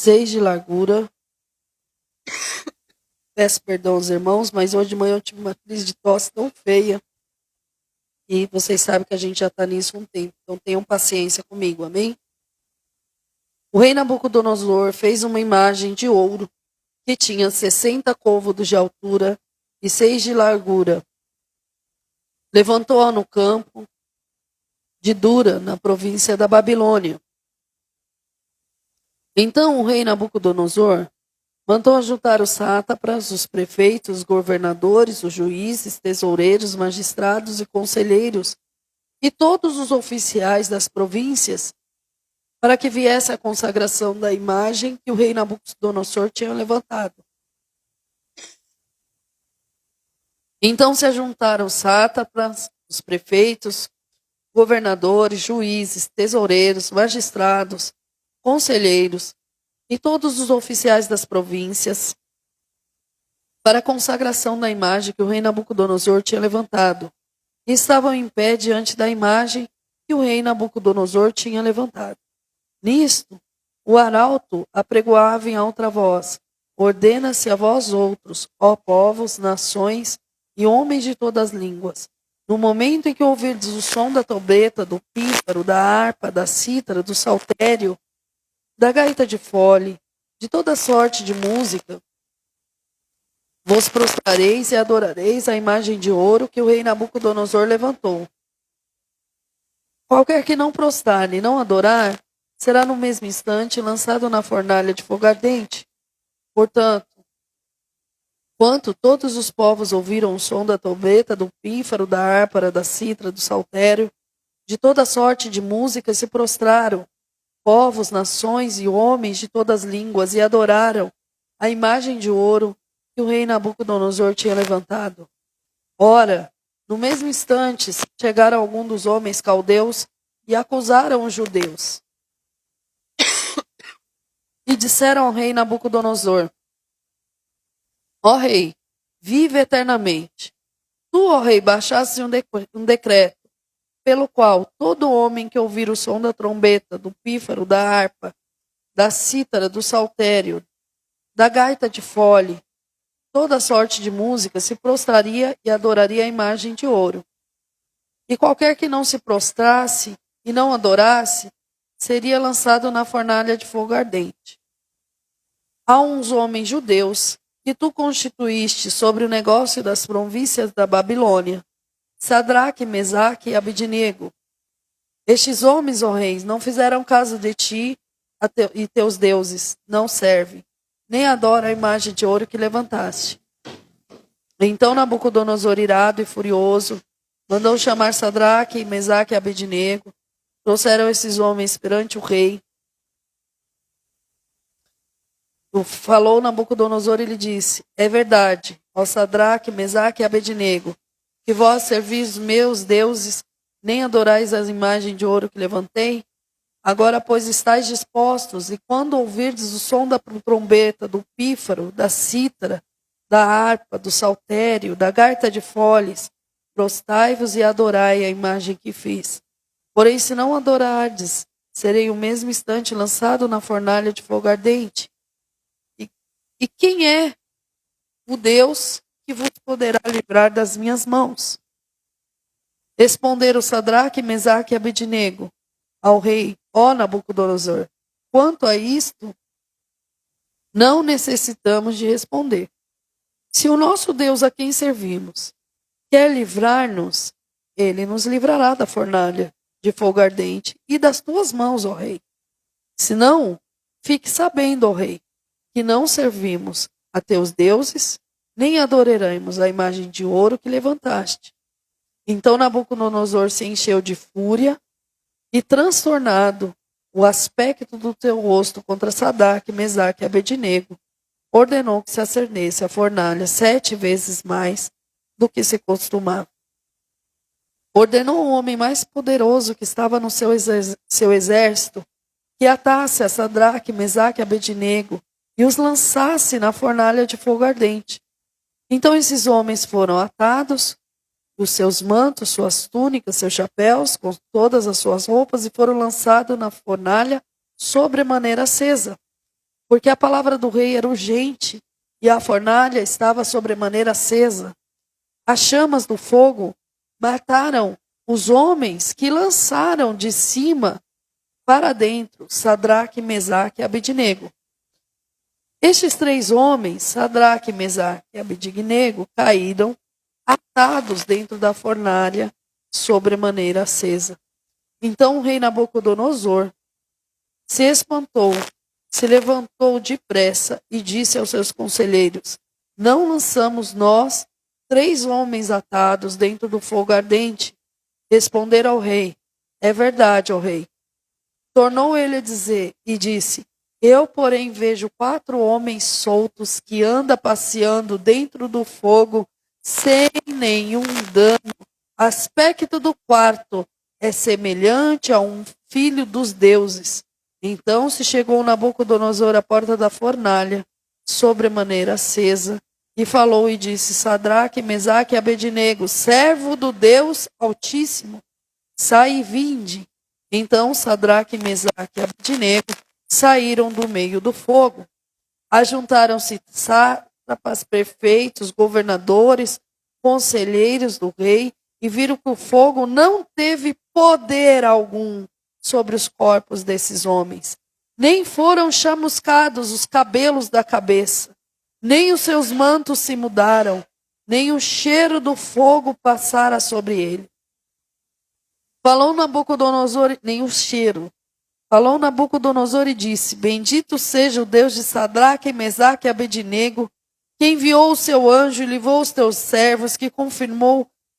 6 de largura. Peço perdão aos irmãos, mas hoje de manhã eu tive uma crise de tosse tão feia. E vocês sabem que a gente já está nisso há um tempo. Então tenham paciência comigo, amém? O rei Nabucodonosor fez uma imagem de ouro que tinha 60 côvados de altura e 6 de largura. Levantou-a no campo de Dura, na província da Babilônia. Então o rei Nabucodonosor mandou ajuntar os sátrapas, os prefeitos, os governadores, os juízes, tesoureiros, magistrados e conselheiros e todos os oficiais das províncias para que viesse a consagração da imagem que o rei Nabucodonosor tinha levantado. Então se ajuntaram os sátrapas, os prefeitos, governadores, juízes, tesoureiros, magistrados, conselheiros e todos os oficiais das províncias para a consagração da imagem que o rei Nabucodonosor tinha levantado. E estavam em pé diante da imagem que o rei Nabucodonosor tinha levantado. Nisto, o arauto apregoava em alta voz: ordena-se a vós outros, ó povos, nações e homens de todas as línguas, no momento em que ouvirdes o som da trombeta, do pífaro, da harpa, da cítara, do saltério, da gaita de fole, de toda sorte de música, vos prostrareis e adorareis a imagem de ouro que o rei Nabucodonosor levantou. Qualquer que não prostrar e não adorar, será no mesmo instante lançado na fornalha de fogo ardente. Portanto, quanto todos os povos ouviram o som da trombeta, do pífaro, da harpa, da cítara, do saltério, de toda sorte de música se prostraram, povos, nações e homens de todas as línguas, e adoraram a imagem de ouro que o rei Nabucodonosor tinha levantado. Ora, no mesmo instante, chegaram alguns dos homens caldeus e acusaram os judeus. E disseram ao rei Nabucodonosor: ó rei, vive eternamente. Tu, ó rei, baixaste um decreto, pelo qual todo homem que ouvir o som da trombeta, do pífaro, da harpa, da cítara, do saltério, da gaita de fole, toda sorte de música, se prostraria e adoraria a imagem de ouro. E qualquer que não se prostrasse e não adorasse, seria lançado na fornalha de fogo ardente. Há uns homens judeus que tu constituíste sobre o negócio das províncias da Babilônia, Sadraque, Mesaque e Abednego. Estes homens, ó reis, não fizeram caso de ti e teus deuses não servem, nem adoram a imagem de ouro que levantaste. Então Nabucodonosor, irado e furioso, mandou chamar Sadraque, Mesaque e Abednego. Trouxeram esses homens perante o rei. Falou Nabucodonosor e lhe disse: é verdade, ó Sadraque, Mesaque e Abednego, que vós servis meus deuses, nem adorais as imagens de ouro que levantei? Agora, pois, estáis dispostos, e quando ouvirdes o som da trombeta, do pífaro, da cítara, da harpa, do saltério, da gaita de foles, prostai-vos e adorai a imagem que fiz. Porém, se não adorardes, serei o mesmo instante lançado na fornalha de fogo ardente. E quem é o Deus que vos poderá livrar das minhas mãos? Responderam Sadraque, Mesaque e Abednego ao rei: ó Nabucodonosor, quanto a isto, não necessitamos de responder. Se o nosso Deus a quem servimos quer livrar-nos, ele nos livrará da fornalha de fogo ardente e das tuas mãos, ó rei. Se não, fique sabendo, ó rei, que não servimos a teus deuses, nem adoraremos a imagem de ouro que levantaste. Então Nabucodonosor se encheu de fúria e, transtornado o aspecto do teu rosto contra Sadraque, Mesaque e Abednego, ordenou que se acendesse a fornalha 7 vezes mais do que se costumava. Ordenou o homem mais poderoso que estava no seu exército que atasse a Sadraque, Mesaque e Abednego e os lançasse na fornalha de fogo ardente. Então esses homens foram atados, os seus mantos, suas túnicas, seus chapéus, com todas as suas roupas, e foram lançados na fornalha sobremaneira acesa, porque a palavra do rei era urgente e a fornalha estava sobremaneira acesa. As chamas do fogo mataram os homens que lançaram de cima para dentro Sadraque, Mesaque e Abednego. Estes 3 homens, Sadraque, Mesaque e Abednego, caíram atados dentro da fornalha sobremaneira acesa. Então o rei Nabucodonosor se espantou, se levantou depressa e disse aos seus conselheiros: não lançamos nós 3 homens atados dentro do fogo ardente? Responderam ao rei: é verdade, ó rei. Tornou ele a dizer e disse: eu, porém, vejo 4 homens soltos que andam passeando dentro do fogo sem nenhum dano. Aspecto do quarto é semelhante a um filho dos deuses. Então se chegou Nabucodonosor à porta da fornalha, sobremaneira acesa, e falou e disse: Sadraque, Mesaque e Abednego, servo do Deus Altíssimo, sai e vinde. Então Sadraque, Mesaque e Abednego saíram do meio do fogo. Ajuntaram-se sátrapas, prefeitos, governadores, conselheiros do rei, e viram que o fogo não teve poder algum sobre os corpos desses homens. Nem foram chamuscados os cabelos da cabeça, nem os seus mantos se mudaram, nem o cheiro do fogo passara sobre ele. Falou Nabucodonosor, nem o cheiro. Falou Nabucodonosor e disse: bendito seja o Deus de Sadraque, Mesaque e Abednego, que enviou o seu anjo e livrou os teus servos, que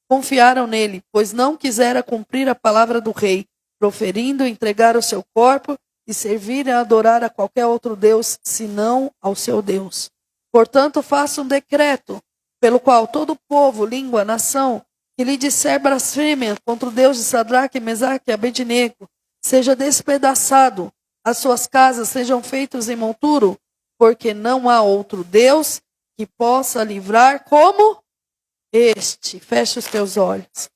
confiaram nele, pois não quisera cumprir a palavra do rei, proferindo entregar o seu corpo e servir e adorar a qualquer outro Deus, senão ao seu Deus. Portanto, faça um decreto, pelo qual todo povo, língua, nação, que lhe disser blasfêmia contra o Deus de Sadraque, Mesaque e Abednego, seja despedaçado, as suas casas sejam feitas em monturo, porque não há outro Deus que possa livrar como este. Feche os teus olhos.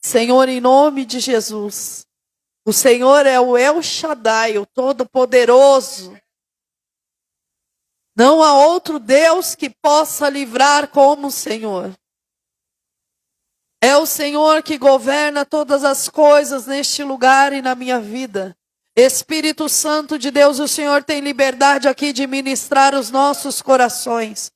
Senhor, em nome de Jesus, o Senhor é o El Shaddai, o Todo-Poderoso. Não há outro Deus que possa livrar como o Senhor. É o Senhor que governa todas as coisas neste lugar e na minha vida. Espírito Santo de Deus, o Senhor tem liberdade aqui de ministrar os nossos corações.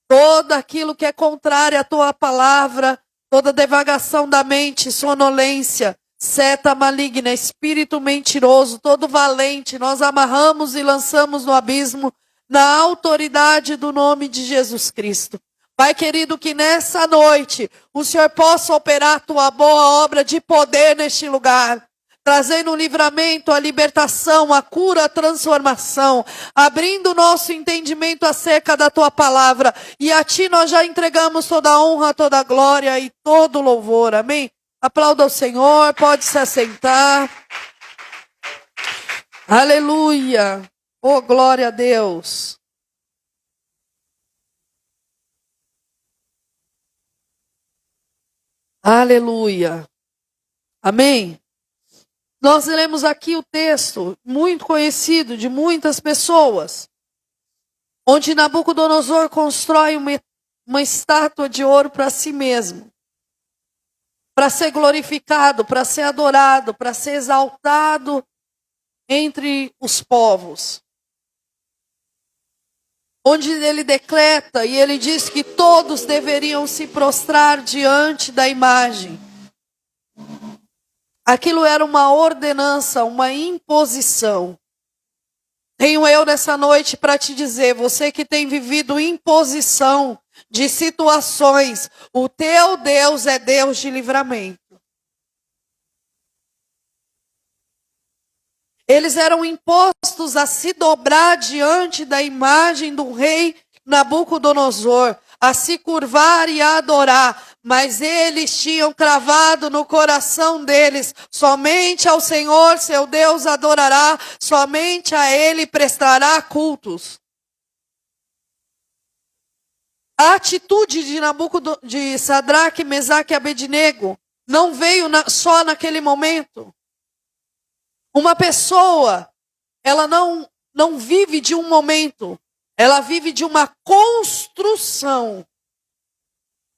Todo aquilo que é contrário à tua palavra, toda devagação da mente, sonolência, seta maligna, espírito mentiroso, todo valente, nós amarramos e lançamos no abismo na autoridade do nome de Jesus Cristo. Pai querido, que nessa noite o Senhor possa operar a tua boa obra de poder neste lugar, trazendo o livramento, a libertação, a cura, a transformação, abrindo o nosso entendimento acerca da tua palavra. E a ti nós já entregamos toda a honra, toda a glória e todo o louvor. Amém? Aplauda o Senhor, pode se assentar. Aleluia! Oh, glória a Deus! Aleluia. Amém? Nós lemos aqui o texto muito conhecido de muitas pessoas, onde Nabucodonosor constrói uma estátua de ouro para si mesmo, para ser glorificado, para ser adorado, para ser exaltado entre os povos. Onde ele decreta e ele diz que todos deveriam se prostrar diante da imagem. Aquilo era uma ordenança, uma imposição. Tenho eu nessa noite para te dizer, você que tem vivido imposição de situações, o teu Deus é Deus de livramento. Eles eram impostos a se dobrar diante da imagem do rei Nabucodonosor, a se curvar e a adorar, mas eles tinham cravado no coração deles, somente ao Senhor seu Deus adorará, somente a ele prestará cultos. A atitude de Sadraque, Mesaque e Abednego não veio só naquele momento. Uma pessoa, ela não não vive de um momento, ela vive de uma construção,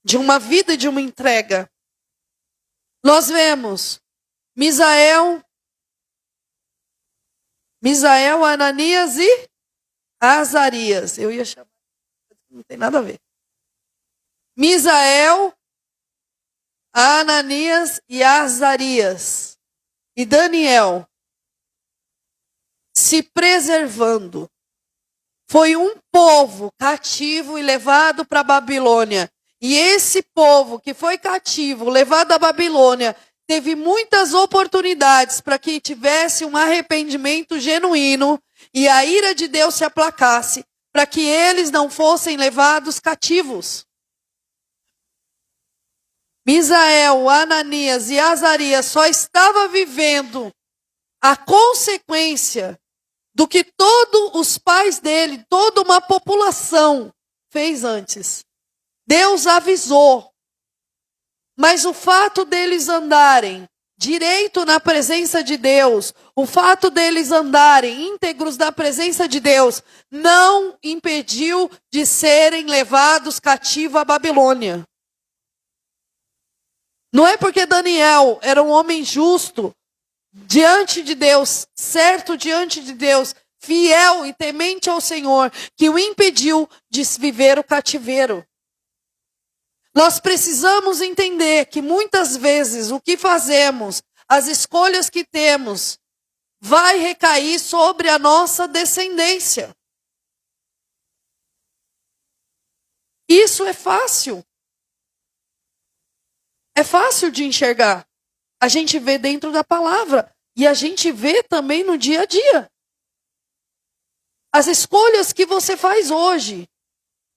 de uma vida e de uma entrega. Nós vemos Misael, Ananias e Azarias. Eu ia chamar, não tem nada a ver. Misael, Ananias e Azarias. E Daniel se preservando. Foi um povo cativo e levado para a Babilônia. E esse povo que foi cativo, levado à Babilônia, teve muitas oportunidades para que tivesse um arrependimento genuíno e a ira de Deus se aplacasse, para que eles não fossem levados cativos. Misael, Ananias e Azarias só estava vivendo a consequência do que todos os pais dele, toda uma população fez antes. Deus avisou. Mas o fato deles andarem direito na presença de Deus, o fato deles andarem íntegros na presença de Deus, não impediu de serem levados cativos à Babilônia. Não é porque Daniel era um homem justo diante de Deus, certo diante de Deus, fiel e temente ao Senhor, que o impediu de viver o cativeiro. Nós precisamos entender que muitas vezes o que fazemos, as escolhas que temos, vai recair sobre a nossa descendência. Isso é fácil. É fácil de enxergar. A gente vê dentro da palavra e a gente vê também no dia a dia. As escolhas que você faz hoje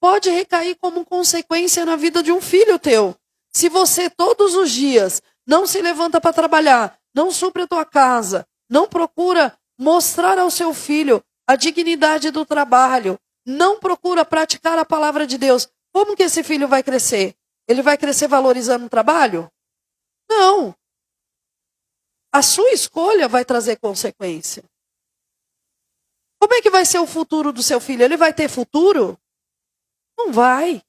pode recair como consequência na vida de um filho teu. Se você todos os dias não se levanta para trabalhar, não supre a tua casa, não procura mostrar ao seu filho a dignidade do trabalho, não procura praticar a palavra de Deus, como que esse filho vai crescer? Ele vai crescer valorizando o trabalho? Não. A sua escolha vai trazer consequência. Como é que vai ser o futuro do seu filho? Ele vai ter futuro? Não vai.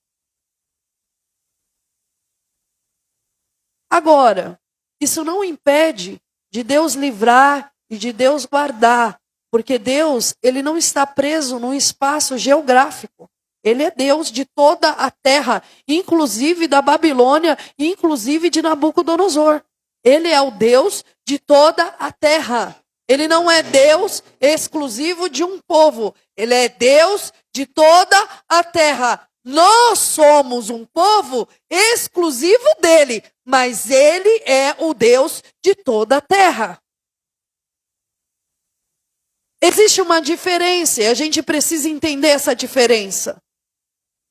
Agora, isso não impede de Deus livrar e de Deus guardar, porque Deus, ele não está preso num espaço geográfico. Ele é Deus de toda a terra, inclusive da Babilônia, inclusive de Nabucodonosor. Ele é o Deus de toda a terra. Ele não é Deus exclusivo de um povo. Ele é Deus de toda a terra. Nós somos um povo exclusivo dele, mas ele é o Deus de toda a terra. Existe uma diferença e a gente precisa entender essa diferença.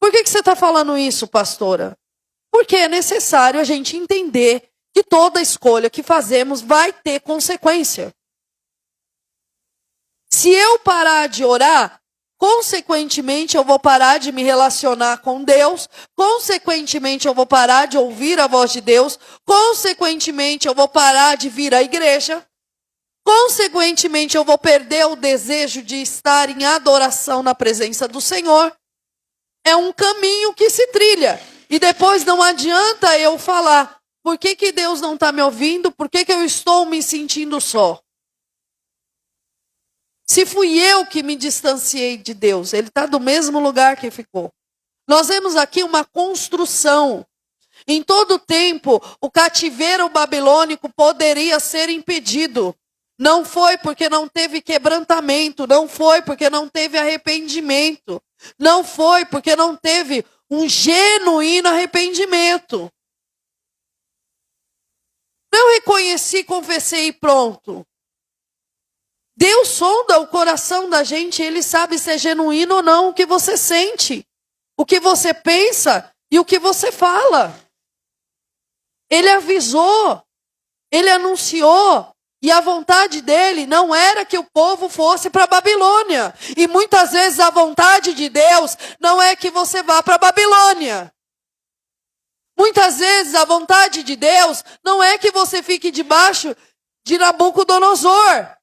Por que você está falando isso, pastora? Porque é necessário a gente entender que toda escolha que fazemos vai ter consequência. Se eu parar de orar, consequentemente eu vou parar de me relacionar com Deus, consequentemente eu vou parar de ouvir a voz de Deus, consequentemente eu vou parar de vir à igreja, consequentemente eu vou perder o desejo de estar em adoração na presença do Senhor. É um caminho que se trilha. E depois não adianta eu falar, por que Deus não está me ouvindo? Por que eu estou me sentindo só? Se fui eu que me distanciei de Deus, ele está do mesmo lugar que ficou. Nós vemos aqui uma construção. Em todo tempo, o cativeiro babilônico poderia ser impedido. Não foi porque não teve quebrantamento, não foi porque não teve arrependimento, não foi porque não teve um genuíno arrependimento. Não reconheci, confessei e pronto. Deus sonda o coração da gente, ele sabe se é genuíno ou não o que você sente, o que você pensa e o que você fala. Ele avisou, ele anunciou, e a vontade dele não era que o povo fosse para a Babilônia. E muitas vezes a vontade de Deus não é que você vá para a Babilônia. Muitas vezes a vontade de Deus não é que você fique debaixo de Nabucodonosor.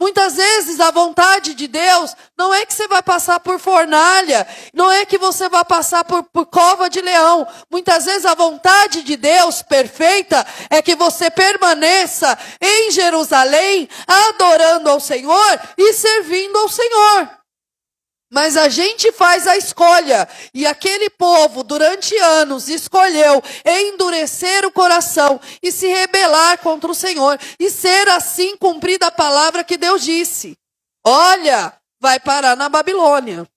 Muitas vezes a vontade de Deus não é que você vai passar por fornalha, não é que você vai passar por cova de leão. Muitas vezes a vontade de Deus perfeita é que você permaneça em Jerusalém, adorando ao Senhor e servindo ao Senhor. Mas a gente faz a escolha, e aquele povo durante anos escolheu endurecer o coração e se rebelar contra o Senhor, e ser assim cumprida a palavra que Deus disse. Olha, vai parar na Babilônia.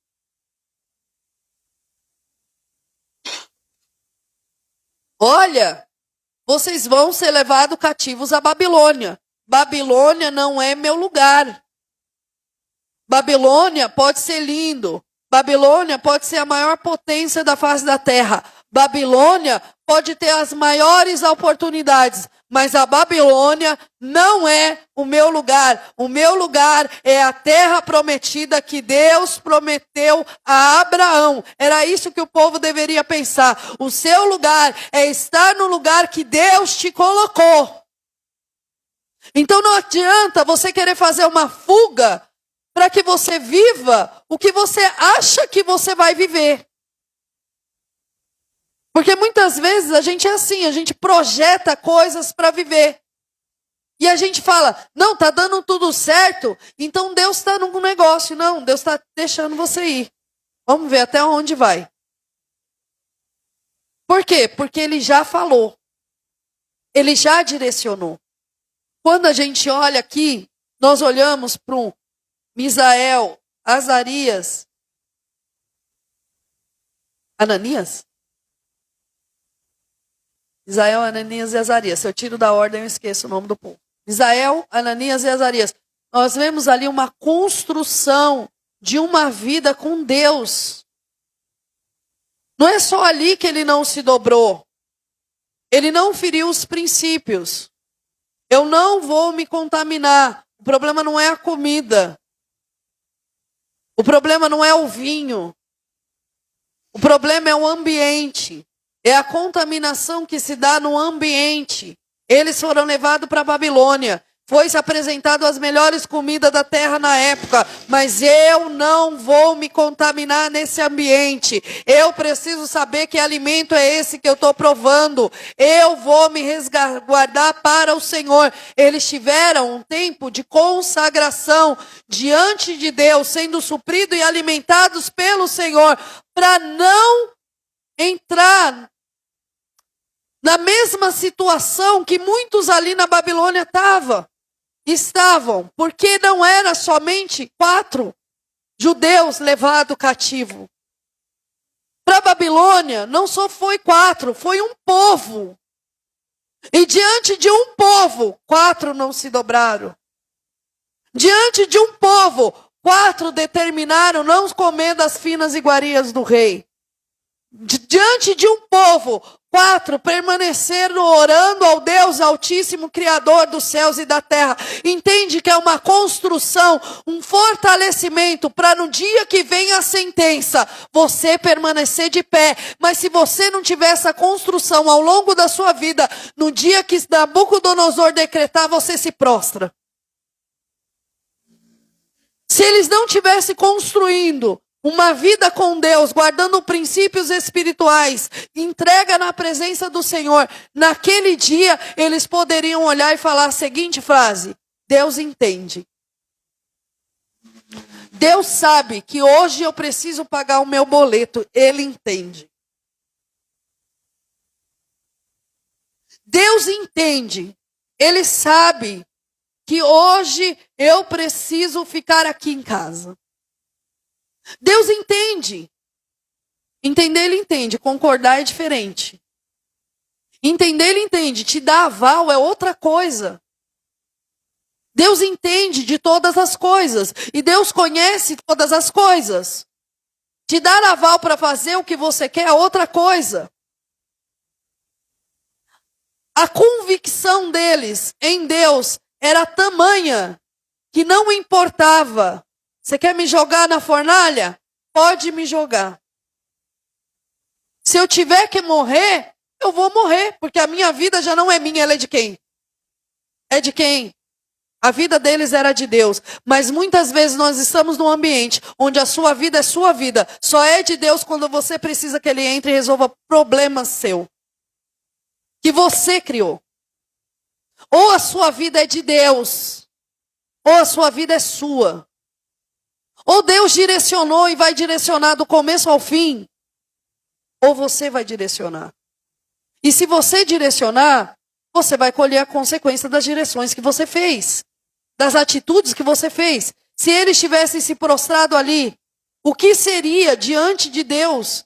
Olha, vocês vão ser levados cativos à Babilônia. Babilônia não é meu lugar. Babilônia pode ser lindo. Babilônia pode ser a maior potência da face da terra. Babilônia pode ter as maiores oportunidades. Mas a Babilônia não é o meu lugar. O meu lugar é a terra prometida que Deus prometeu a Abraão. Era isso que o povo deveria pensar. O seu lugar é estar no lugar que Deus te colocou. Então não adianta você querer fazer uma fuga para que você viva o que você acha que você vai viver. Porque muitas vezes a gente é assim, a gente projeta coisas para viver. E a gente fala, não, tá dando tudo certo, então Deus está num negócio. Não, Deus está deixando você ir. Vamos ver até onde vai. Por quê? Porque Ele já falou. Ele já direcionou. Quando a gente olha aqui, nós olhamos para um Misael, Azarias, Ananias? Misael, Ananias e Azarias. Se eu tiro da ordem, eu esqueço o nome do povo. Misael, Ananias e Azarias. Nós vemos ali uma construção de uma vida com Deus. Não é só ali que ele não se dobrou. Ele não feriu os princípios. Eu não vou me contaminar. O problema não é a comida. O problema não é o vinho. O problema é o ambiente. É a contaminação que se dá no ambiente. Eles foram levados para a Babilônia. Foi-se apresentado as melhores comidas da terra na época. Mas eu não vou me contaminar nesse ambiente. Eu preciso saber que alimento é esse que eu estou provando. Eu vou me resguardar para o Senhor. Eles tiveram um tempo de consagração diante de Deus, sendo supridos e alimentados pelo Senhor, para não entrar na mesma situação que muitos ali na Babilônia estavam, porque não era somente 4 judeus levados cativo. Para a Babilônia não só foi 4, foi um povo. E diante de um povo, 4 não se dobraram. Diante de um povo, 4 determinaram não comer das finas iguarias do rei. Diante de um povo, 4 permaneceram orando ao Deus Altíssimo, Criador dos céus e da terra. Entende que é uma construção, um fortalecimento para no dia que vem a sentença, você permanecer de pé. Mas se você não tiver essa construção ao longo da sua vida, no dia que Nabucodonosor decretar, você se prostra. Se eles não tivessem construindo uma vida com Deus, guardando princípios espirituais, entrega na presença do Senhor, naquele dia eles poderiam olhar e falar a seguinte frase: Deus entende. Deus sabe que hoje eu preciso pagar o meu boleto, Ele entende. Deus entende, Ele sabe que hoje eu preciso ficar aqui em casa. Deus entende. Entender, Ele entende. Concordar é diferente. Entender, Ele entende. Te dar aval é outra coisa. Deus entende de todas as coisas. E Deus conhece todas as coisas. Te dar aval para fazer o que você quer é outra coisa. A convicção deles em Deus era tamanha que não importava. Você quer me jogar na fornalha? Pode me jogar. Se eu tiver que morrer, eu vou morrer, porque a minha vida já não é minha, ela é de quem? É de quem? A vida deles era de Deus. Mas muitas vezes nós estamos num ambiente onde a sua vida é sua vida. Só é de Deus quando você precisa que Ele entre e resolva problemas seu. Que você criou. Ou a sua vida é de Deus, ou a sua vida é sua. Ou Deus direcionou e vai direcionar do começo ao fim, ou você vai direcionar. E se você direcionar, você vai colher a consequência das direções que você fez, das atitudes que você fez. Se eles tivessem se prostrado ali, o que seria diante de Deus?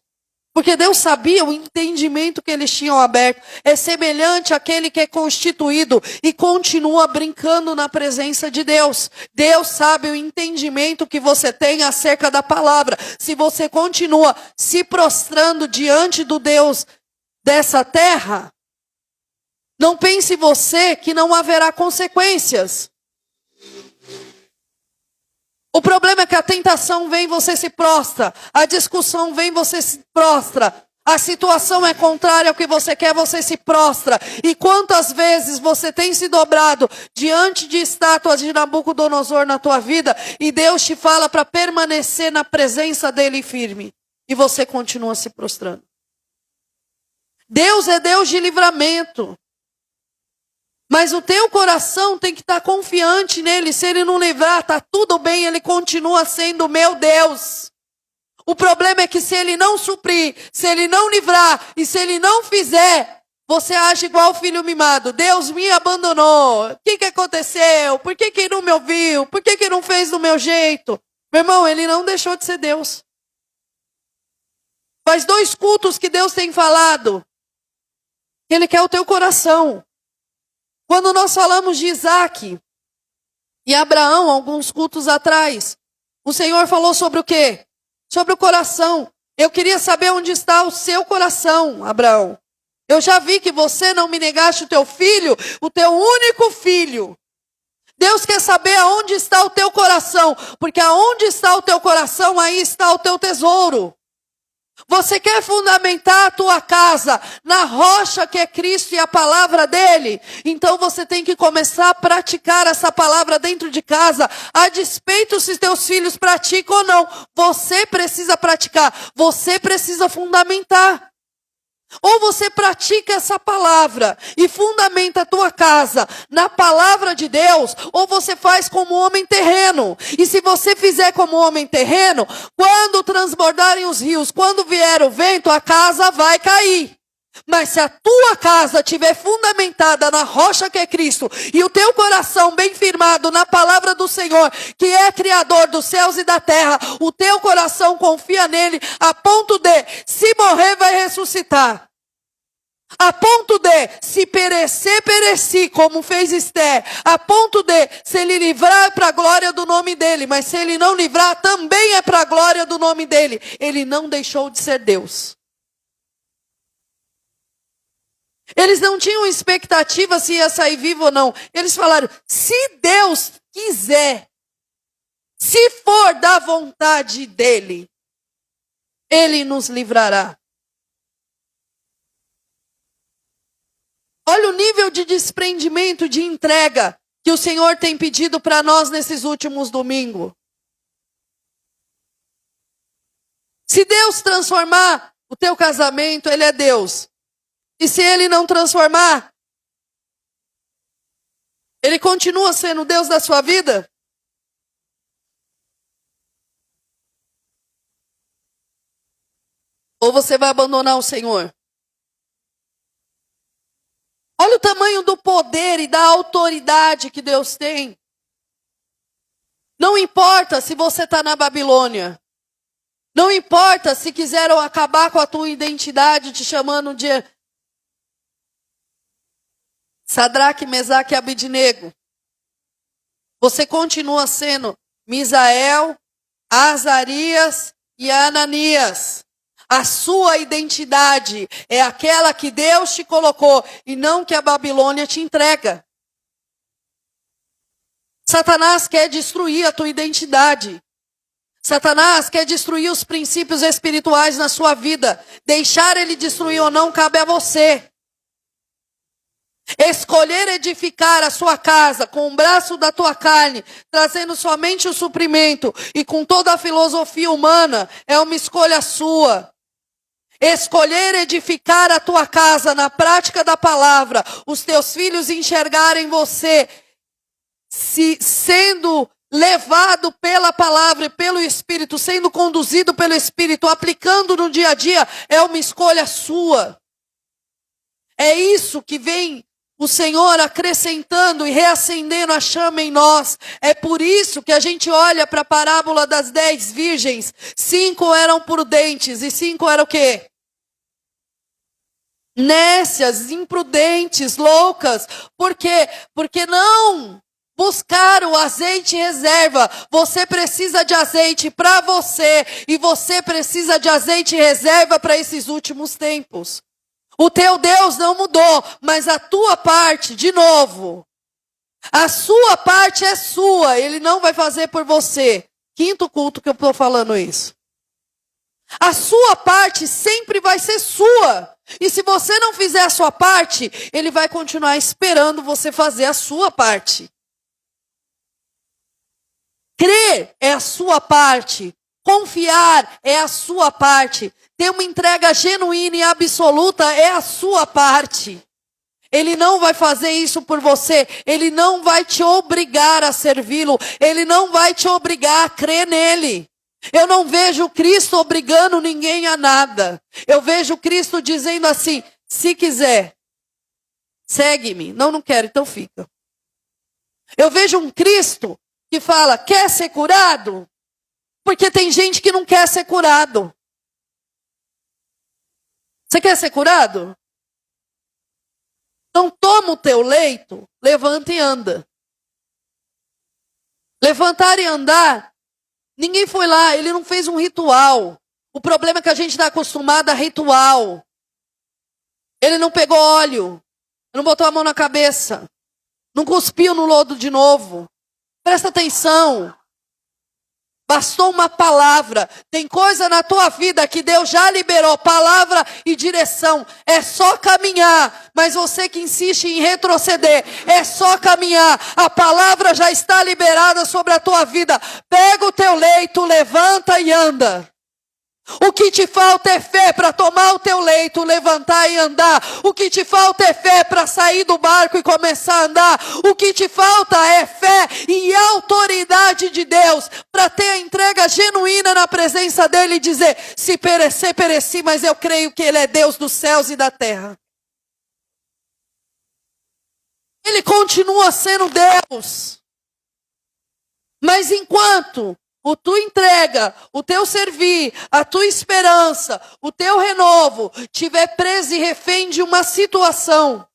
Porque Deus sabia o entendimento que eles tinham aberto. É semelhante àquele que é constituído e continua brincando na presença de Deus. Deus sabe o entendimento que você tem acerca da palavra. Se você continua se prostrando diante do Deus dessa terra, não pense você que não haverá consequências. O problema é que a tentação vem, você se prostra. A discussão vem, você se prostra. A situação é contrária ao que você quer, você se prostra. E quantas vezes você tem se dobrado diante de estátuas de Nabucodonosor na tua vida e Deus te fala para permanecer na presença dele firme. E você continua se prostrando. Deus é Deus de livramento. Mas o teu coração tem que estar confiante nele. Se ele não livrar, está tudo bem, ele continua sendo meu Deus. O problema é que se ele não suprir, se ele não livrar e se ele não fizer, você age igual o filho mimado. Deus me abandonou. O que aconteceu? Por que não me ouviu? Por que não fez do meu jeito? Meu irmão, ele não deixou de ser Deus. Faz 2 cultos que Deus tem falado. Ele quer o teu coração. Quando nós falamos de Isaac e Abraão, alguns cultos atrás, o Senhor falou sobre o quê? Sobre o coração. Eu queria saber onde está o seu coração, Abraão. Eu já vi que você não me negaste o teu filho, o teu único filho. Deus quer saber aonde está o teu coração, porque aonde está o teu coração, aí está o teu tesouro. Você quer fundamentar a tua casa na rocha que é Cristo e a palavra dele? Então você tem que começar a praticar essa palavra dentro de casa, a despeito se teus filhos praticam ou não. Você precisa praticar, você precisa fundamentar. Ou você pratica essa palavra e fundamenta a tua casa na palavra de Deus, ou você faz como homem terreno. E se você fizer como homem terreno, quando transbordarem os rios, quando vier o vento, a casa vai cair. Mas se a tua casa estiver fundamentada na rocha que é Cristo, e o teu coração bem firmado na palavra do Senhor, que é Criador dos céus e da terra, o teu coração confia nele a ponto de, se morrer, vai ressuscitar. A ponto de, se perecer, pereci, como fez Esther. A ponto de, se ele livrar, é para a glória do nome dele. Mas se ele não livrar, também é para a glória do nome dele. Ele não deixou de ser Deus. Eles não tinham expectativa se ia sair vivo ou não. Eles falaram, se Deus quiser, se for da vontade dele, ele nos livrará. Olha o nível de desprendimento, de entrega que o Senhor tem pedido para nós nesses últimos domingos. Se Deus transformar o teu casamento, ele é Deus. E se ele não transformar, ele continua sendo o Deus da sua vida? Ou você vai abandonar o Senhor? Olha o tamanho do poder e da autoridade que Deus tem. Não importa se você está na Babilônia. Não importa se quiseram acabar com a tua identidade te chamando de Sadraque, Mesaque e Abednego. Você continua sendo Misael, Azarias e Ananias. A sua identidade é aquela que Deus te colocou e não que a Babilônia te entrega. Satanás quer destruir a tua identidade. Satanás quer destruir os princípios espirituais na sua vida. Deixar ele destruir ou não cabe a você. Escolher edificar a sua casa com o braço da tua carne, trazendo somente o suprimento e com toda a filosofia humana, é uma escolha sua. Escolher edificar a tua casa na prática da palavra, os teus filhos enxergarem você sendo levado pela palavra e pelo Espírito, sendo conduzido pelo Espírito, aplicando no dia a dia, é uma escolha sua. É isso que vem o Senhor acrescentando e reacendendo a chama em nós. É por isso que a gente olha para a parábola das 10 virgens. 5 eram prudentes e 5 eram o quê? Nécias, imprudentes, loucas. Por quê? Porque não buscar o azeite reserva. Você precisa de azeite para você e você precisa de azeite reserva para esses últimos tempos. O teu Deus não mudou, mas a tua parte, de novo, a sua parte é sua, Ele não vai fazer por você. Quinto culto que eu estou falando isso. A sua parte sempre vai ser sua. E se você não fizer a sua parte, Ele vai continuar esperando você fazer a sua parte. Crer é a sua parte. Confiar é a sua parte. Ter uma entrega genuína e absoluta é a sua parte. Ele não vai fazer isso por você. Ele não vai te obrigar a servi-lo. Ele não vai te obrigar a crer nele. Eu não vejo Cristo obrigando ninguém a nada. Eu vejo Cristo dizendo assim, se quiser, segue-me. Não, não quero, então fica. Eu vejo um Cristo que fala, quer ser curado? Porque tem gente que não quer ser curado. Você quer ser curado? Então toma o teu leito, levanta e anda. Levantar e andar, ninguém foi lá, ele não fez um ritual. O problema é que a gente está acostumado a ritual. Ele não pegou óleo, não botou a mão na cabeça, não cuspiu no lodo de novo. Presta atenção. Bastou uma palavra. Tem coisa na tua vida que Deus já liberou. Palavra e direção. É só caminhar. Mas você que insiste em retroceder. É só caminhar. A palavra já está liberada sobre a tua vida. Pega o teu leito, levanta e anda. O que te falta é fé para tomar o teu leito, levantar e andar. O que te falta é fé para sair do barco e começar a andar. O que te falta é fé e autoridade de Deus para ter a entrega genuína na presença dele e dizer, se perecer, pereci, mas eu creio que ele é Deus dos céus e da terra. Ele continua sendo Deus. Mas enquanto o tua entrega, o teu servir, a tua esperança, o teu renovo, tiver preso e refém de uma situação.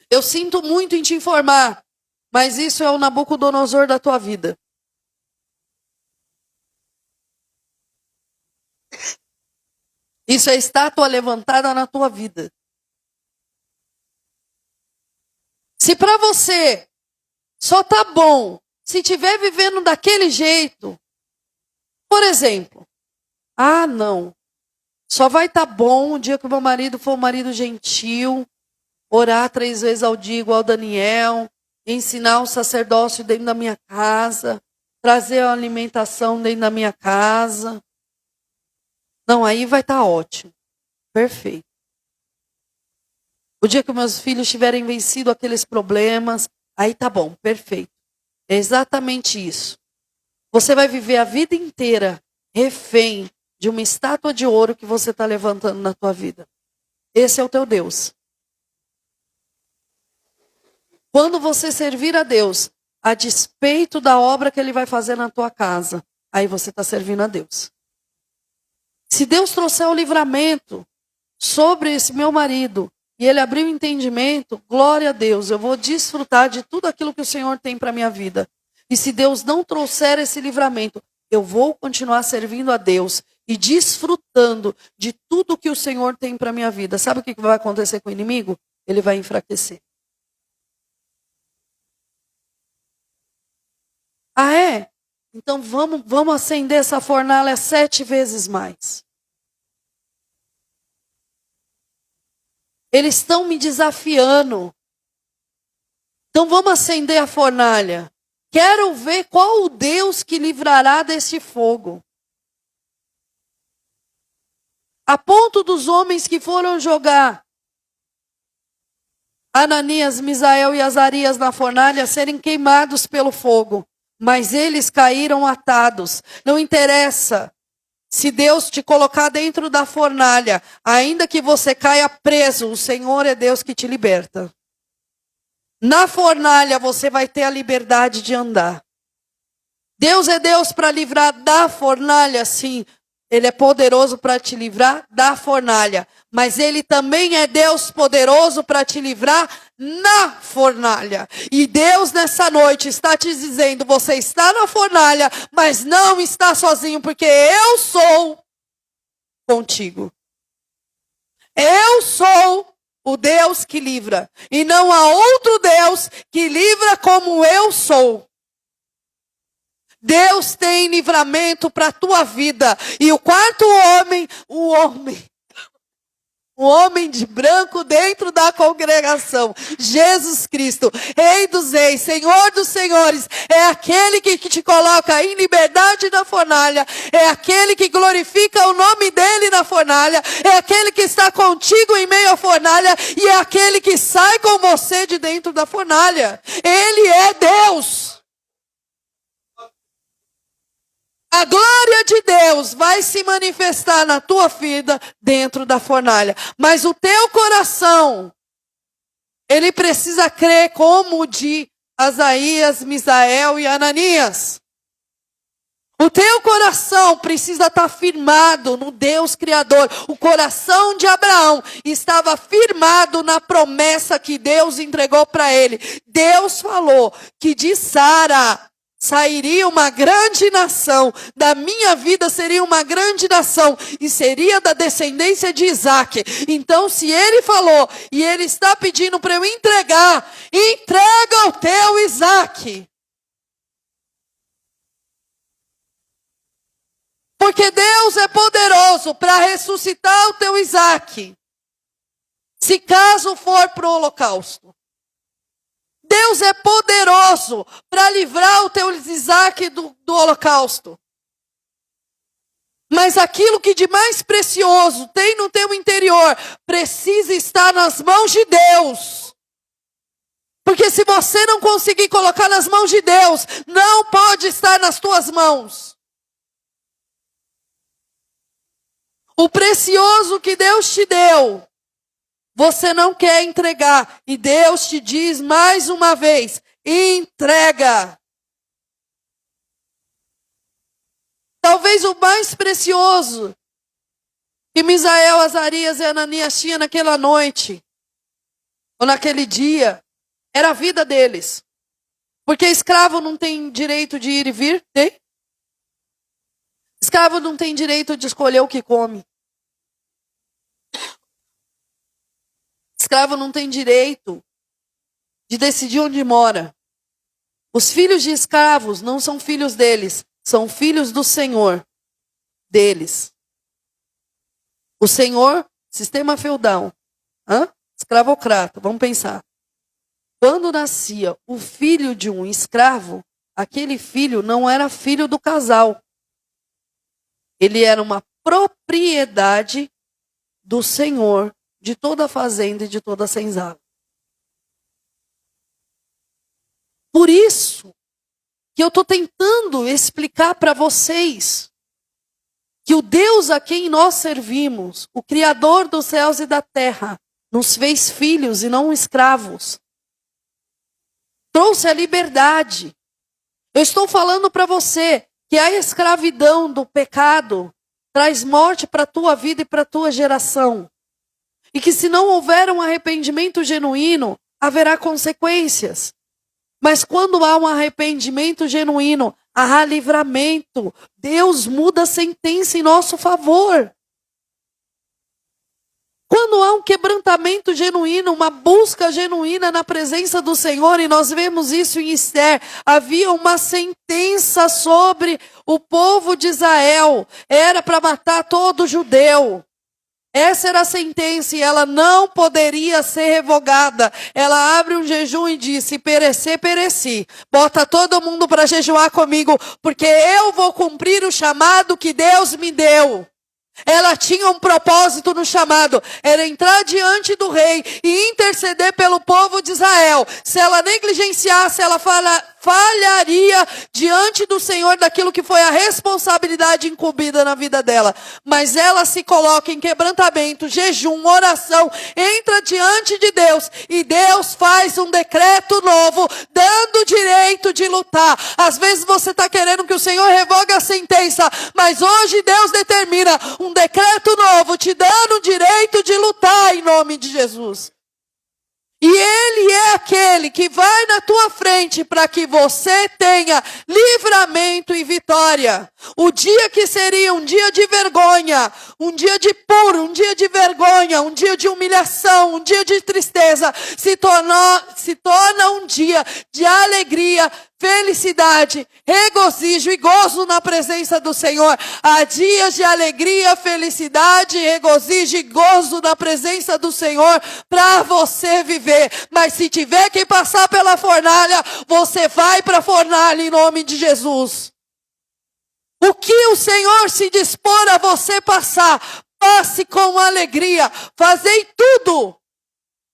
Eu sinto muito em te informar, mas isso é o Nabucodonosor da tua vida. Isso é estátua levantada na tua vida. Se para você só tá bom se estiver vivendo daquele jeito, por exemplo, não, só vai estar bom o dia que o meu marido for um marido gentil, orar 3 vezes ao dia igual Daniel, ensinar o sacerdócio dentro da minha casa, trazer a alimentação dentro da minha casa. Não, aí vai estar ótimo, perfeito. O dia que meus filhos tiverem vencido aqueles problemas, aí tá bom, perfeito. É exatamente isso. Você vai viver a vida inteira refém de uma estátua de ouro que você está levantando na tua vida. Esse é o teu Deus. Quando você servir a Deus, a despeito da obra que Ele vai fazer na tua casa, aí você está servindo a Deus. Se Deus trouxer o livramento sobre esse meu marido, e ele abrir o entendimento, glória a Deus, eu vou desfrutar de tudo aquilo que o Senhor tem para a minha vida. E se Deus não trouxer esse livramento, eu vou continuar servindo a Deus e desfrutando de tudo que o Senhor tem para a minha vida. Sabe o que vai acontecer com o inimigo? Ele vai enfraquecer. Ah, é? Então vamos acender essa fornalha 7 vezes mais. Eles estão me desafiando. Então vamos acender a fornalha. Quero ver qual o Deus que livrará desse fogo. A ponto dos homens que foram jogar Ananias, Misael e Azarias na fornalha serem queimados pelo fogo. Mas eles caíram atados. Não interessa se Deus te colocar dentro da fornalha, ainda que você caia preso, o Senhor é Deus que te liberta. Na fornalha você vai ter a liberdade de andar. Deus é Deus para livrar da fornalha, sim. Ele é poderoso para te livrar da fornalha. Mas Ele também é Deus poderoso para te livrar na fornalha. E Deus nessa noite está te dizendo, você está na fornalha, mas não está sozinho, porque eu sou contigo. Eu sou o Deus que livra. E não há outro Deus que livra como eu sou. Deus tem livramento para a tua vida. E o quarto homem, o homem de branco dentro da congregação, Jesus Cristo, Rei dos Reis, Senhor dos Senhores, é aquele que te coloca em liberdade na fornalha, é aquele que glorifica o nome dele na fornalha, é aquele que está contigo em meio à fornalha e é aquele que sai com você de dentro da fornalha. Ele é Deus. A glória de Deus vai se manifestar na tua vida dentro da fornalha. Mas o teu coração, ele precisa crer como de Asaías, Misael e Ananias. O teu coração precisa estar firmado no Deus Criador. O coração de Abraão estava firmado na promessa que Deus entregou para ele. Deus falou que de Sara sairia uma grande nação, da minha vida seria uma grande nação, e seria da descendência de Isaac. Então se ele falou, e ele está pedindo para eu entregar, entrega o teu Isaac. Porque Deus é poderoso para ressuscitar o teu Isaac, se caso for para o holocausto. Deus é poderoso para livrar o teu Isaac do holocausto. Mas aquilo que de mais precioso tem no teu interior, precisa estar nas mãos de Deus. Porque se você não conseguir colocar nas mãos de Deus, não pode estar nas tuas mãos. O precioso que Deus te deu, você não quer entregar. E Deus te diz mais uma vez, entrega. Talvez o mais precioso que Misael, Azarias e Ananias tinham naquela noite, ou naquele dia, era a vida deles. Porque escravo não tem direito de ir e vir, tem? Escravo não tem direito de escolher o que come. Escravo não tem direito de decidir onde mora. Os filhos de escravos não são filhos deles, são filhos do Senhor deles. O Senhor, sistema feudal, escravocrata, vamos pensar. Quando nascia o filho de um escravo, aquele filho não era filho do casal. Ele era uma propriedade do Senhor, de toda a fazenda e de toda a senzala. Por isso que eu estou tentando explicar para vocês que o Deus a quem nós servimos, o Criador dos céus e da terra, nos fez filhos e não escravos. Trouxe a liberdade. Eu estou falando para você que a escravidão do pecado traz morte para a tua vida e para a tua geração. E que se não houver um arrependimento genuíno, haverá consequências. Mas quando há um arrependimento genuíno, há livramento. Deus muda a sentença em nosso favor. Quando há um quebrantamento genuíno, uma busca genuína na presença do Senhor, e nós vemos isso em Esther, havia uma sentença sobre o povo de Israel, era para matar todo judeu. Essa era a sentença e ela não poderia ser revogada. Ela abre um jejum e diz: se perecer, pereci. Bota todo mundo para jejuar comigo, porque eu vou cumprir o chamado que Deus me deu. Ela tinha um propósito no chamado, era entrar diante do rei e interceder pelo povo de Israel. Se ela negligenciasse, ela falharia diante do Senhor daquilo que foi a responsabilidade incumbida na vida dela. Mas ela se coloca em quebrantamento, jejum, oração, entra diante de Deus e Deus faz um decreto novo, dando o direito de lutar. Às vezes você está querendo que o Senhor revogue a sentença, mas hoje Deus determina um decreto novo, te dando o direito de lutar em nome de Jesus. E Ele é aquele que vai na tua frente para que você tenha livramento e vitória. O dia que seria um dia de vergonha, um dia de puro, um dia de vergonha, um dia de humilhação, um dia de tristeza, se torna um dia de alegria, felicidade, regozijo e gozo na presença do Senhor. Há dias de alegria, felicidade, regozijo e gozo na presença do Senhor para você viver. Mas se tiver que passar pela fornalha, você vai para a fornalha em nome de Jesus. O que o Senhor se dispor a você passar, passe com alegria. Fazei tudo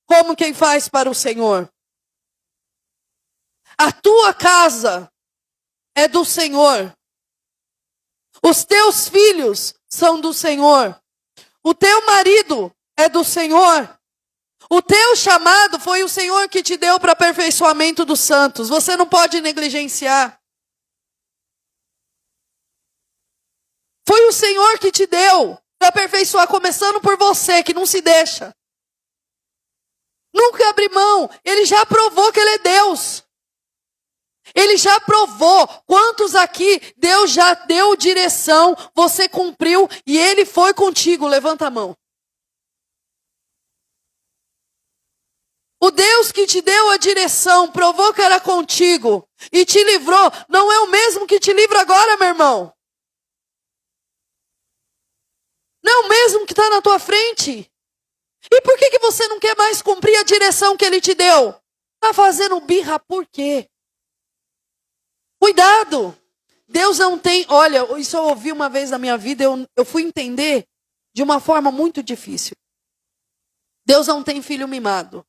como quem faz para o Senhor. A tua casa é do Senhor. Os teus filhos são do Senhor. O teu marido é do Senhor. O teu chamado foi o Senhor que te deu para aperfeiçoamento dos santos. Você não pode negligenciar. Foi o Senhor que te deu para aperfeiçoar, começando por você, que não se deixa. Nunca abre mão. Ele já provou que Ele é Deus. Ele já provou. Quantos aqui Deus já deu direção, você cumpriu e Ele foi contigo? Levanta a mão. O Deus que te deu a direção, provou que era contigo e te livrou, não é o mesmo que te livra agora, meu irmão? Não é o mesmo que está na tua frente? E por que você não quer mais cumprir a direção que Ele te deu? Está fazendo birra por quê? Cuidado! Deus não tem... Olha, isso eu ouvi uma vez na minha vida, eu fui entender de uma forma muito difícil. Deus não tem filho mimado.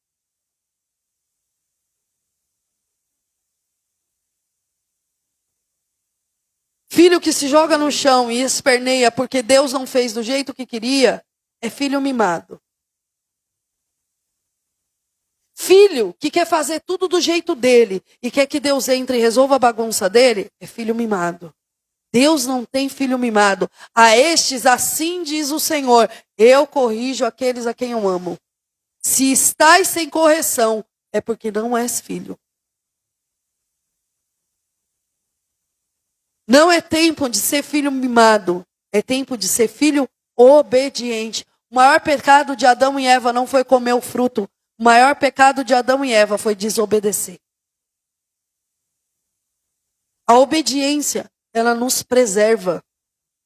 Filho que se joga no chão e esperneia porque Deus não fez do jeito que queria, é filho mimado. Filho que quer fazer tudo do jeito dele e quer que Deus entre e resolva a bagunça dele, é filho mimado. Deus não tem filho mimado. A estes, assim diz o Senhor, eu corrijo aqueles a quem eu amo. Se estais sem correção, é porque não és filho. Não é tempo de ser filho mimado, é tempo de ser filho obediente. O maior pecado de Adão e Eva não foi comer o fruto. O maior pecado de Adão e Eva foi desobedecer. A obediência, ela nos preserva.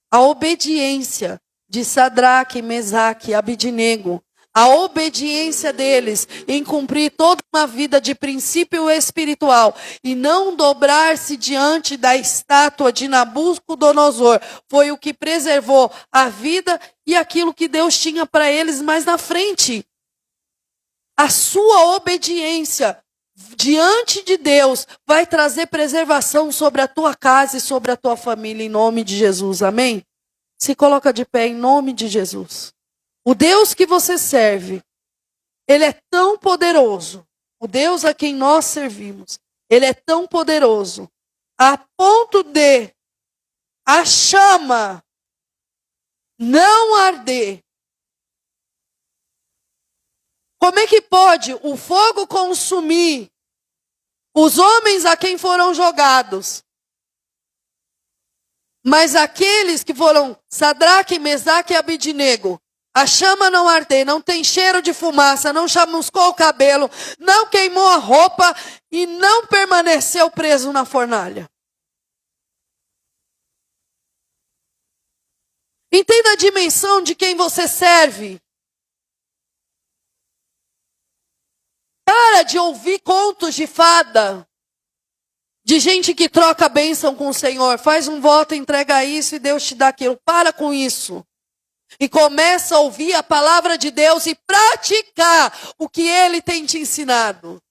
A obediência de Sadraque, Mesaque e Abidnego, a obediência deles em cumprir toda uma vida de princípio espiritual e não dobrar-se diante da estátua de Nabucodonosor foi o que preservou a vida e aquilo que Deus tinha para eles mais na frente. A sua obediência diante de Deus vai trazer preservação sobre a tua casa e sobre a tua família em nome de Jesus. Amém? Se coloca de pé em nome de Jesus. O Deus que você serve, Ele é tão poderoso. O Deus a quem nós servimos, Ele é tão poderoso a ponto de a chama não arder. Como é que pode o fogo consumir os homens a quem foram jogados? Mas aqueles que foram Sadraque, Mesaque e Abidnego, a chama não arder, não tem cheiro de fumaça, não chamuscou o cabelo, não queimou a roupa e não permaneceu preso na fornalha. Entenda a dimensão de quem você serve. Para de ouvir contos de fada, de gente que troca a bênção com o Senhor. Faz um voto, entrega isso e Deus te dá aquilo. Para com isso. E começa a ouvir a palavra de Deus e praticar o que Ele tem te ensinado.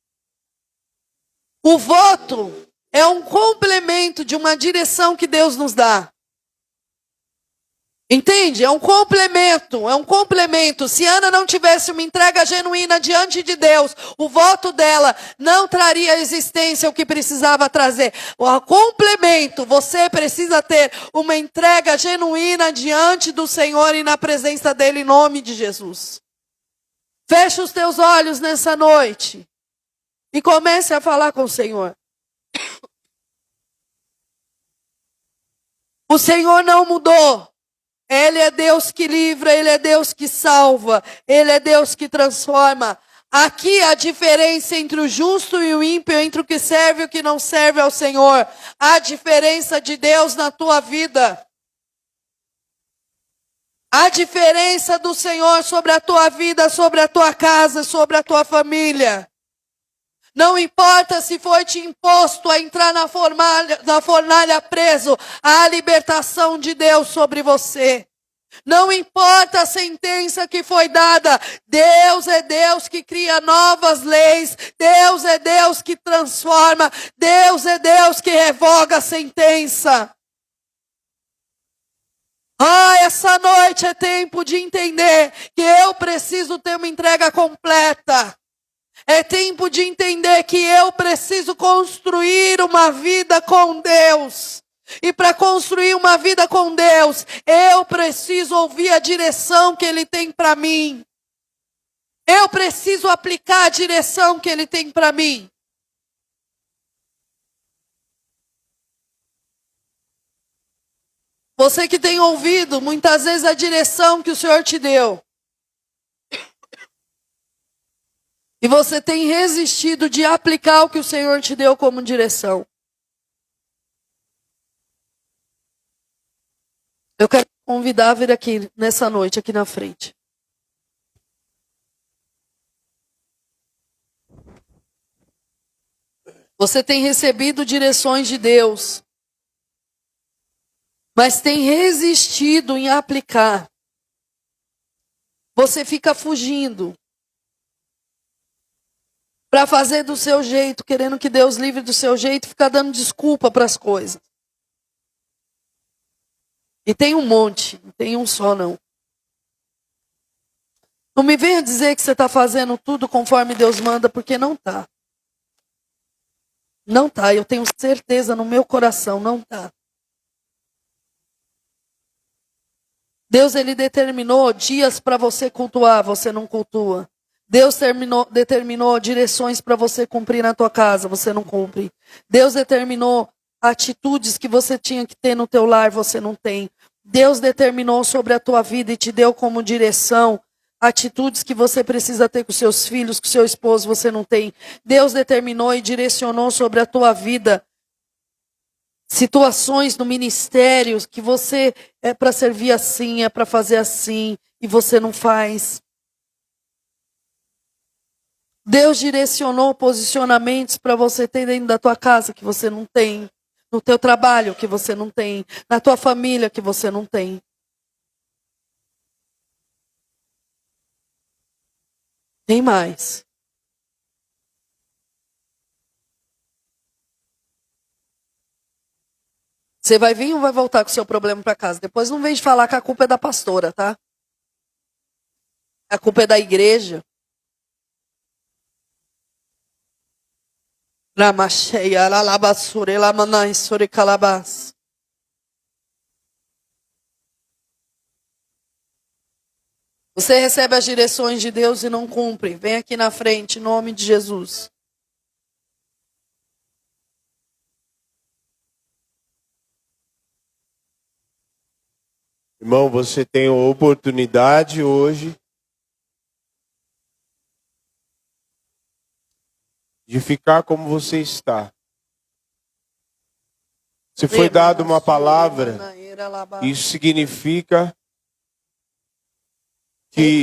O voto é um complemento de uma direção que Deus nos dá. Entende? É um complemento. Se Ana não tivesse uma entrega genuína diante de Deus, o voto dela não traria à existência o que precisava trazer. O complemento, você precisa ter uma entrega genuína diante do Senhor e na presença dEle, em nome de Jesus. Feche os teus olhos nessa noite e comece a falar com o Senhor. O Senhor não mudou. Ele é Deus que livra, Ele é Deus que salva, Ele é Deus que transforma. Aqui a diferença entre o justo e o ímpio, entre o que serve e o que não serve ao Senhor. A diferença de Deus na tua vida. A diferença do Senhor sobre a tua vida, sobre a tua casa, sobre a tua família. Não importa se foi te imposto a entrar na fornalha preso, há a libertação de Deus sobre você. Não importa a sentença que foi dada, Deus é Deus que cria novas leis, Deus é Deus que transforma, Deus é Deus que revoga a sentença. Essa noite é tempo de entender que eu preciso ter uma entrega completa. É tempo de entender que eu preciso construir uma vida com Deus. E para construir uma vida com Deus, eu preciso ouvir a direção que Ele tem para mim. Eu preciso aplicar a direção que Ele tem para mim. Você que tem ouvido muitas vezes a direção que o Senhor te deu. E você tem resistido de aplicar o que o Senhor te deu como direção. Eu quero te convidar a vir aqui nessa noite, aqui na frente. Você tem recebido direções de Deus, mas tem resistido em aplicar. Você fica fugindo para fazer do seu jeito, querendo que Deus livre do seu jeito, fica dando desculpa para as coisas. E tem um monte, não tem um só não. Não me venha dizer que você está fazendo tudo conforme Deus manda, porque não está. Não está, eu tenho certeza no meu coração, não está. Deus, Ele determinou dias para você cultuar, você não cultua. Deus determinou direções para você cumprir na tua casa, você não cumpre. Deus determinou atitudes que você tinha que ter no teu lar, você não tem. Deus determinou sobre a tua vida e te deu como direção atitudes que você precisa ter com seus filhos, com seu esposo, você não tem. Deus determinou e direcionou sobre a tua vida situações no ministério que você é para servir assim, é para fazer assim, e você não faz. Deus direcionou posicionamentos para você ter dentro da tua casa que você não tem, no teu trabalho que você não tem, na tua família que você não tem. Tem mais. Você vai vir ou vai voltar com o seu problema para casa? Depois não vem de falar que a culpa é da pastora, tá? A culpa é da igreja. Você recebe as direções de Deus e não cumpre. Vem aqui na frente, em nome de Jesus. Irmão, você tem a oportunidade hoje de ficar como você está. Se foi dada uma palavra, isso significa que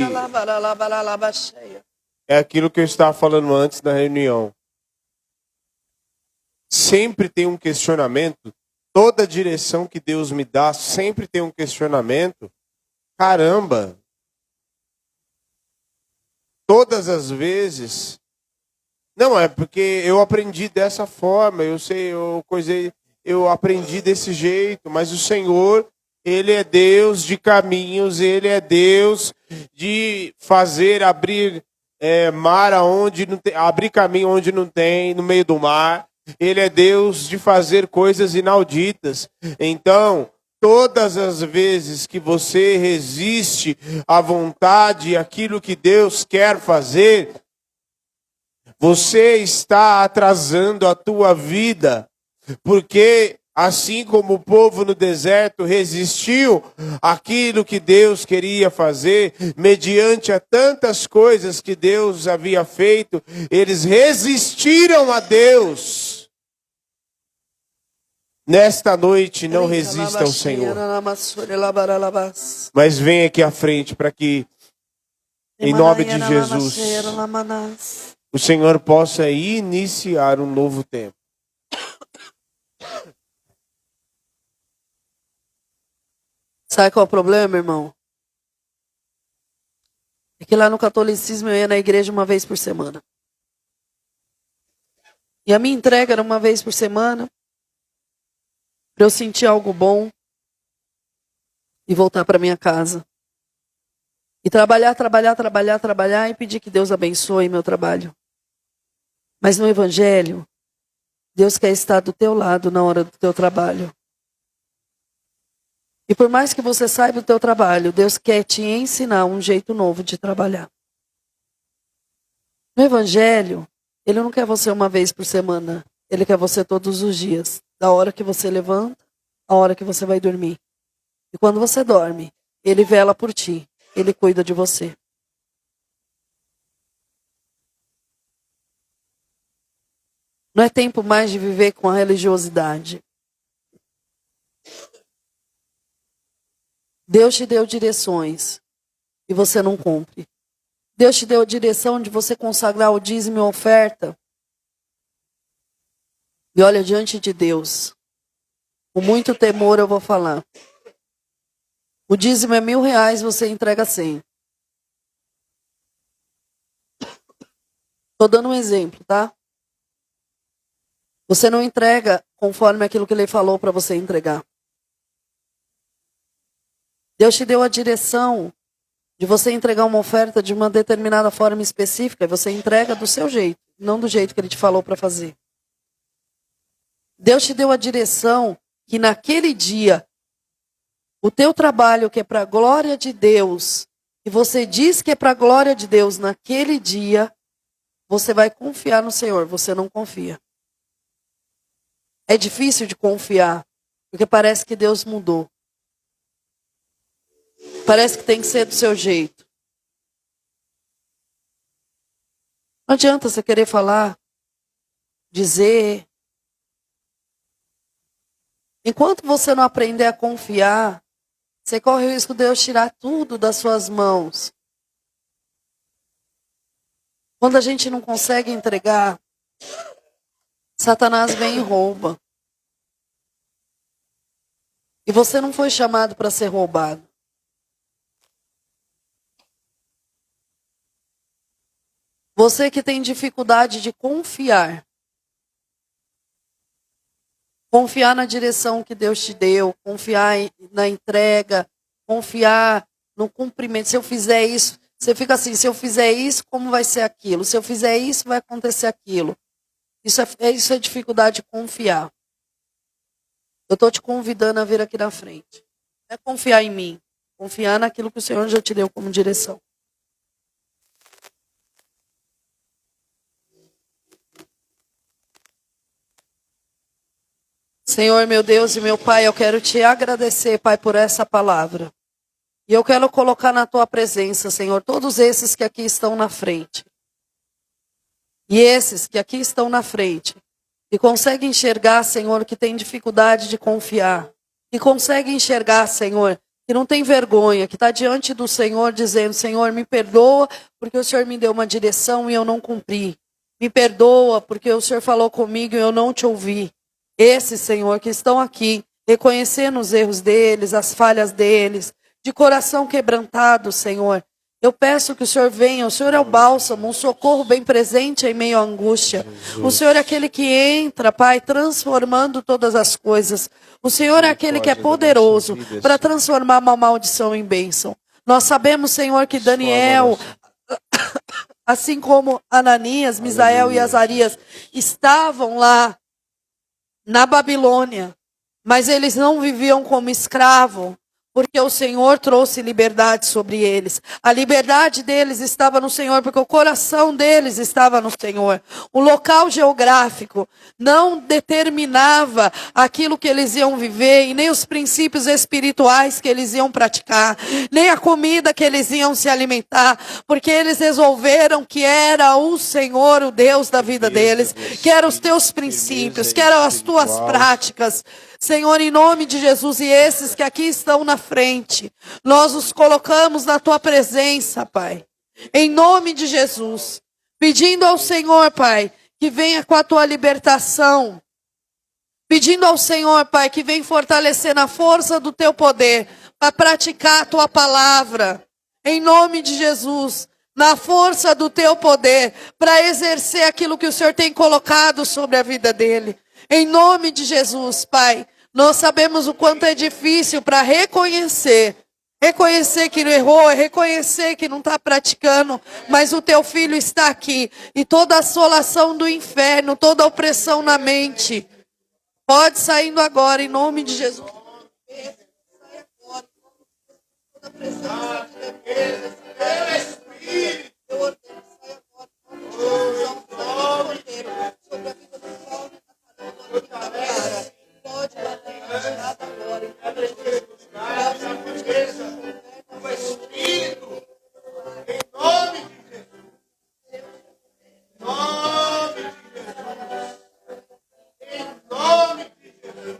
é aquilo que eu estava falando antes da reunião. Sempre tem um questionamento. Toda direção que Deus me dá, sempre tem um questionamento. Caramba! Todas as vezes. Não, é porque eu aprendi dessa forma, eu aprendi desse jeito, mas o Senhor, Ele é Deus de caminhos, Ele é Deus de fazer abrir mar aonde não tem, abrir caminho onde não tem, no meio do mar. Ele é Deus de fazer coisas inauditas. Então, todas as vezes que você resiste à vontade, àquilo que Deus quer fazer, você está atrasando a tua vida, porque assim como o povo no deserto resistiu àquilo que Deus queria fazer, mediante a tantas coisas que Deus havia feito, eles resistiram a Deus. Nesta noite não resista ao Senhor, mas venha aqui à frente para que, em nome de Jesus, o Senhor possa iniciar um novo tempo. Sabe qual é o problema, irmão? É que lá no catolicismo eu ia na igreja uma vez por semana. E a minha entrega era uma vez por semana, para eu sentir algo bom e voltar para minha casa. E trabalhar e pedir que Deus abençoe meu trabalho. Mas no Evangelho, Deus quer estar do teu lado na hora do teu trabalho. E por mais que você saiba o teu trabalho, Deus quer te ensinar um jeito novo de trabalhar. No Evangelho, Ele não quer você uma vez por semana. Ele quer você todos os dias. Da hora que você levanta, a hora que você vai dormir. E quando você dorme, Ele vela por ti. Ele cuida de você. Não é tempo mais de viver com a religiosidade. Deus te deu direções e você não cumpre. Deus te deu a direção de você consagrar o dízimo e a oferta. E olha, diante de Deus, com muito temor eu vou falar. O dízimo é R$1.000, você entrega 100. Estou dando um exemplo, tá? Você não entrega conforme aquilo que Ele falou para você entregar. Deus te deu a direção de você entregar uma oferta de uma determinada forma específica e você entrega do seu jeito, não do jeito que Ele te falou para fazer. Deus te deu a direção que naquele dia, o teu trabalho que é para a glória de Deus, e você diz que é para a glória de Deus naquele dia, você vai confiar no Senhor, você não confia. É difícil de confiar, porque parece que Deus mudou. Parece que tem que ser do seu jeito. Não adianta você querer falar, dizer. Enquanto você não aprender a confiar, você corre o risco de Deus tirar tudo das suas mãos. Quando a gente não consegue entregar, Satanás vem e rouba. E você não foi chamado para ser roubado. Você que tem dificuldade de confiar. Confiar na direção que Deus te deu. Confiar na entrega. Confiar no cumprimento. Se eu fizer isso, você fica assim, se eu fizer isso, como vai ser aquilo? Se eu fizer isso, vai acontecer aquilo. Isso é dificuldade de confiar. Eu estou te convidando a vir aqui na frente. Não é confiar em mim. Confiar naquilo que o Senhor já te deu como direção. Senhor, meu Deus e meu Pai, eu quero te agradecer, Pai, por essa palavra. E eu quero colocar na tua presença, Senhor, todos esses que aqui estão na frente. E esses que aqui estão na frente, que conseguem enxergar, Senhor, que tem dificuldade de confiar. Que conseguem enxergar, Senhor, que não tem vergonha, que está diante do Senhor dizendo: Senhor, me perdoa porque o Senhor me deu uma direção e eu não cumpri. Me perdoa porque o Senhor falou comigo e eu não te ouvi. Esses, Senhor, que estão aqui, reconhecendo os erros deles, as falhas deles, de coração quebrantado, Senhor. Eu peço que o Senhor venha, o Senhor é o bálsamo, um socorro bem presente em meio à angústia. O Senhor é aquele que entra, Pai, transformando todas as coisas. O Senhor é aquele que é poderoso para transformar uma maldição em bênção. Nós sabemos, Senhor, que Daniel, assim como Ananias, Misael e Azarias, estavam lá na Babilônia, mas eles não viviam como escravo, porque o Senhor trouxe liberdade sobre eles. A liberdade deles estava no Senhor, porque o coração deles estava no Senhor. O local geográfico não determinava aquilo que eles iam viver, e nem os princípios espirituais que eles iam praticar, nem a comida que eles iam se alimentar, porque eles resolveram que era o Senhor, o Deus da vida deles, que eram os teus princípios, que eram as tuas práticas. Senhor, em nome de Jesus, e esses que aqui estão na frente, nós os colocamos na tua presença, Pai. Em nome de Jesus, pedindo ao Senhor, Pai, que venha com a tua libertação. Pedindo ao Senhor, Pai, que venha fortalecer na força do teu poder, para praticar a tua palavra. Em nome de Jesus, na força do teu poder, para exercer aquilo que o Senhor tem colocado sobre a vida dele. Em nome de Jesus, Pai, nós sabemos o quanto é difícil para reconhecer que errou, reconhecer que não está praticando, mas o teu filho está aqui. E toda assolação do inferno, toda opressão na mente, pode saindo agora, em nome de Jesus. Toda pressão eu ordeno, sai agora, sobre a vida do Paulo. Pode bater nada agora, em nome de Jesus. O Espírito, em nome de Jesus. Em nome de Jesus. Em nome de Jesus.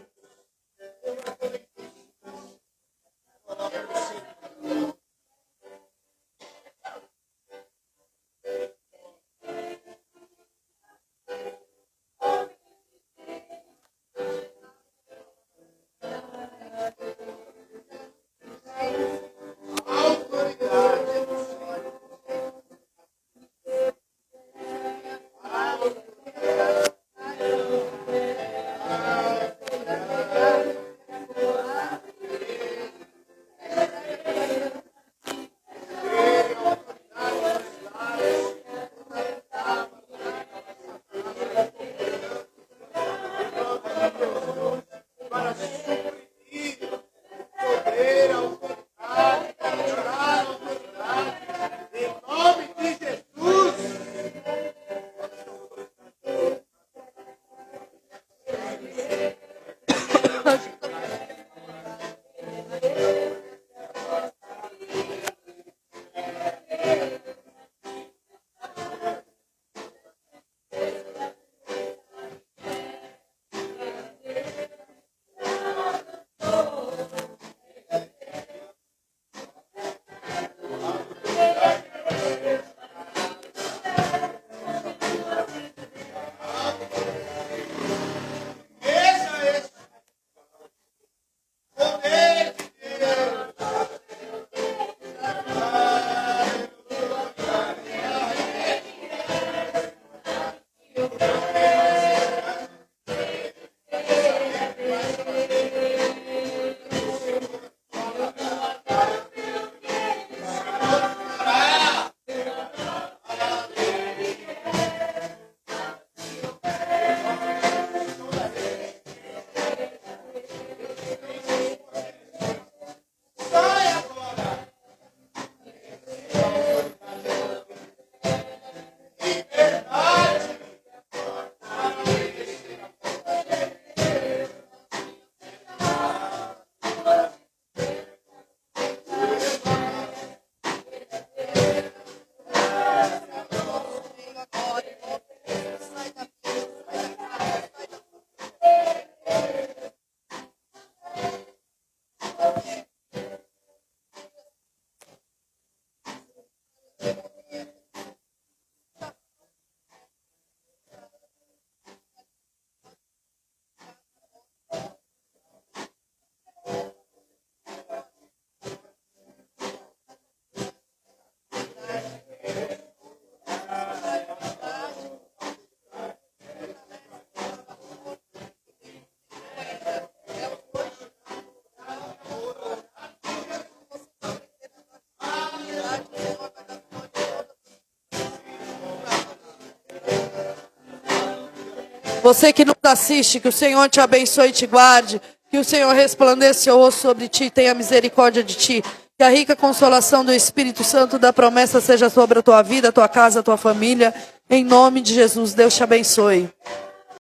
Você que nos assiste, que o Senhor te abençoe e te guarde. Que o Senhor resplandeça seu rosto sobre ti e tenha misericórdia de ti. Que a rica consolação do Espírito Santo da promessa seja sobre a tua vida, a tua casa, a tua família. Em nome de Jesus, Deus te abençoe.